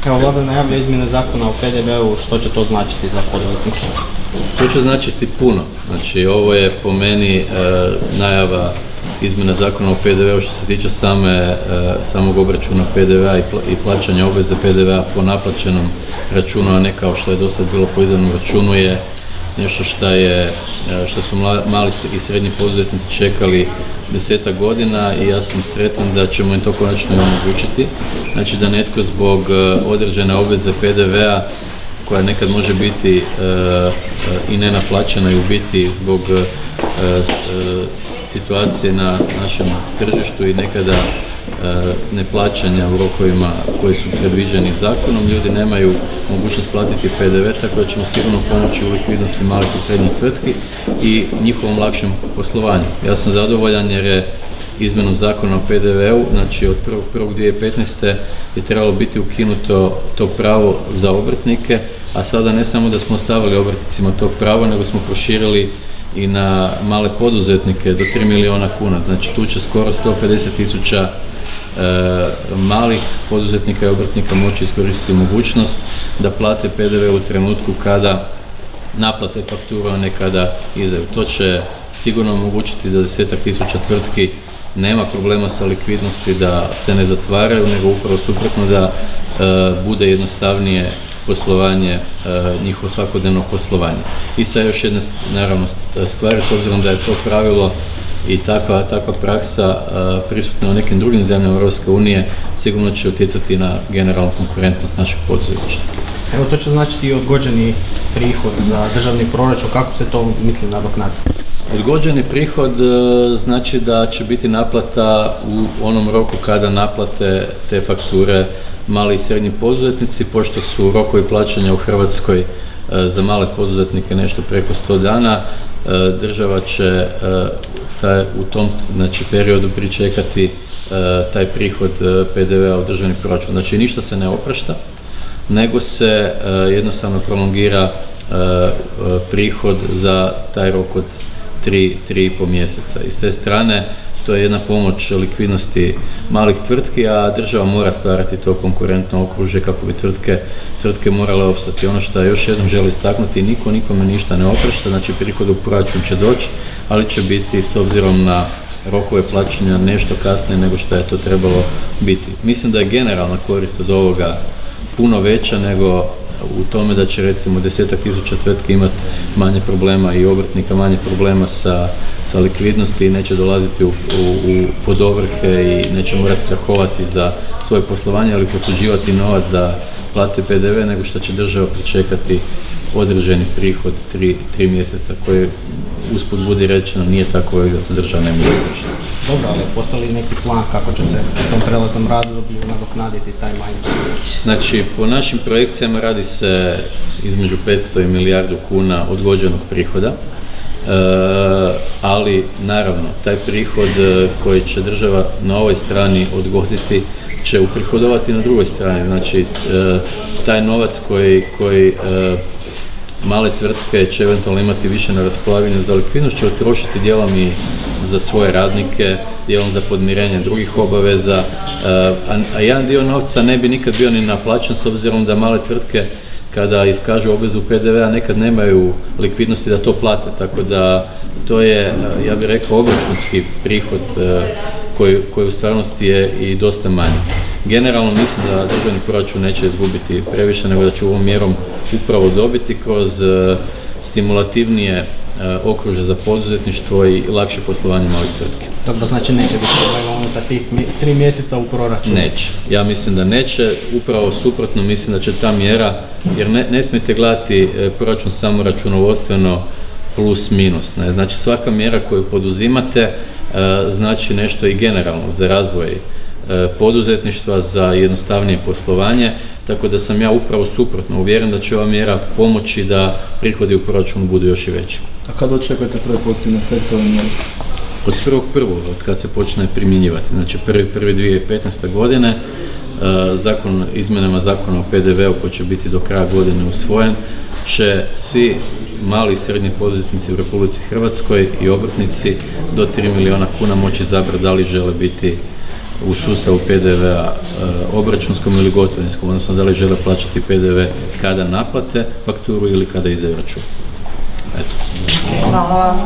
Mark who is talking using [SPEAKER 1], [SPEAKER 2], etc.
[SPEAKER 1] Evo, vlada najavlja izmjene zakona o PDV-u, što će to značiti za poduzetnike?
[SPEAKER 2] To će značiti puno. Znači, ovo je po meni najava izmjena zakona o PDV-u što se tiče samog obračuna PDV-a i plaćanja obveze PDV-a po naplaćenom računu, a ne kao što je do sad bilo po izdanom računu, je nešto što su mali i srednji poduzetnici čekali 10 godina i ja sam sretan da ćemo im to konačno i omogućiti. Znači da netko zbog određene obveze PDV-a koja nekad može biti i nenaplaćena i u biti zbog situacije na našem tržištu i nekada neplaćanja u rokovima koji su predviđeni zakonom, ljudi nemaju mogućnost platiti PDV, tako da ćemo sigurno pomoći u likvidnosti malih i srednjih tvrtki i njihovom lakšem poslovanju. Ja sam zadovoljan jer je izmjenom zakona o PDV-u, znači od 1.1.2015. je trebalo biti ukinuto to pravo za obrtnike, a sada ne samo da smo ostavili obrtnicima to pravo, nego smo proširili i na male poduzetnike do 3 milijuna kuna. Znači tu će skoro 150.000 malih poduzetnika i obrtnika moći iskoristiti mogućnost da plate PDV u trenutku kada naplate fakturu, a ne kada izdaju. To će sigurno omogućiti da 10.000 tvrtki nema problema sa likvidnosti, da se ne zatvaraju, nego upravo suprotno da bude jednostavnije poslovanje, njihovo svakodnevno poslovanje. I sa još jedne naravno stvari, s obzirom da je to pravilo i takva praksa prisutna u nekim drugim zemljama Europske unije, sigurno će utjecati na generalnu konkurentnost našeg poduzetništva.
[SPEAKER 1] Evo, to će značiti i odgođeni prihod za državni proračun, kako se to misli nadoknaditi?
[SPEAKER 2] Odgođeni prihod znači da će biti naplata u onom roku kada naplate te fakture mali i srednji poduzetnici, pošto su rokovi plaćanja u Hrvatskoj za male poduzetnike nešto preko 100 dana, država će u tom periodu pričekati taj prihod PDV-a u državni proračun. Znači ništa se ne oprašta, nego se jednostavno prolongira prihod za taj rok od 3,5 mjeseca. I s te strane to je jedna pomoć likvidnosti malih tvrtki, a država mora stvarati to konkurentno okružje kako bi tvrtke morale opstati. Ono što još jednom želim istaknuti, niko nikome ništa ne oprašta, znači prihod u proračun će doći, ali će biti s obzirom na rokove plaćanja nešto kasnije nego što je to trebalo biti. Mislim da je generalna korist od ovoga puno veća nego u tome da će recimo 10.000 tvrtki imati manje problema i obrtnika manje problema sa likvidnosti i neće dolaziti pod ovrhe i neće morati strahovati za svoje poslovanje, ali posuđivati novac da plate PDV, nego što će država pričekati određeni prihod 3 mjeseca koji usput budi rečeno nije tako da to država ne može držati.
[SPEAKER 1] Dobro, ali postoji li neki plan kako će se u tom prelaznom razdoblju nadoknaditi taj manjak?
[SPEAKER 2] Znači, po našim projekcijama radi se između 500 i milijardu kuna odgođenog prihoda, ali naravno taj prihod koji će država na ovoj strani odgoditi će uprihodovati na drugoj strani. Znači, taj novac koji male tvrtke će eventualno imati više na raspolaganju za likvidnost će utrošiti dijelom i za svoje radnike, dijelom za podmirenje drugih obaveza, a jedan dio novca ne bi nikad bio ni naplaćen s obzirom da male tvrtke kada iskažu obvezu PDV-a nekad nemaju likvidnosti da to plate, tako da to je, ja bih rekao, obračunski prihod koji u stvarnosti je i dosta manji. Generalno mislim da državni proračun neće izgubiti previše, nego da će ovom mjerom upravo dobiti kroz stimulativnije okružje za poduzetništvo i lakše poslovanje malih tvrtki.
[SPEAKER 1] Dobro, znači neće biti problema unutar tih 3 mjeseca u proračunu?
[SPEAKER 2] Neće. Ja mislim da neće, upravo suprotno mislim da će ta mjera, jer ne smijete gledati proračun samo računovodstveno plus minus. Ne? Znači svaka mjera koju poduzimate znači nešto i generalno za razvoj poduzetništva, za jednostavnije poslovanje, tako da sam ja upravo suprotno uvjeren da će ova mjera pomoći da prihodi u proračunu budu još i veći.
[SPEAKER 3] A kada očekujete prvi pozitivni efekt ove mjere?
[SPEAKER 2] Od 1.1. od kad se počne primjenjivati, znači 1.1.2015. godine, izmjenama zakona o PDV-u koji će biti do kraja godine usvojen, će svi mali i srednji poduzetnici u Republici Hrvatskoj i obrtnici do 3 milijuna kuna moći izabrati da li žele biti u sustavu PDV-a obračunskom ili gotovinskom, odnosno da li žele plaćati PDV kada naplate fakturu ili kada izdaju račun. Eto.
[SPEAKER 4] Hvala.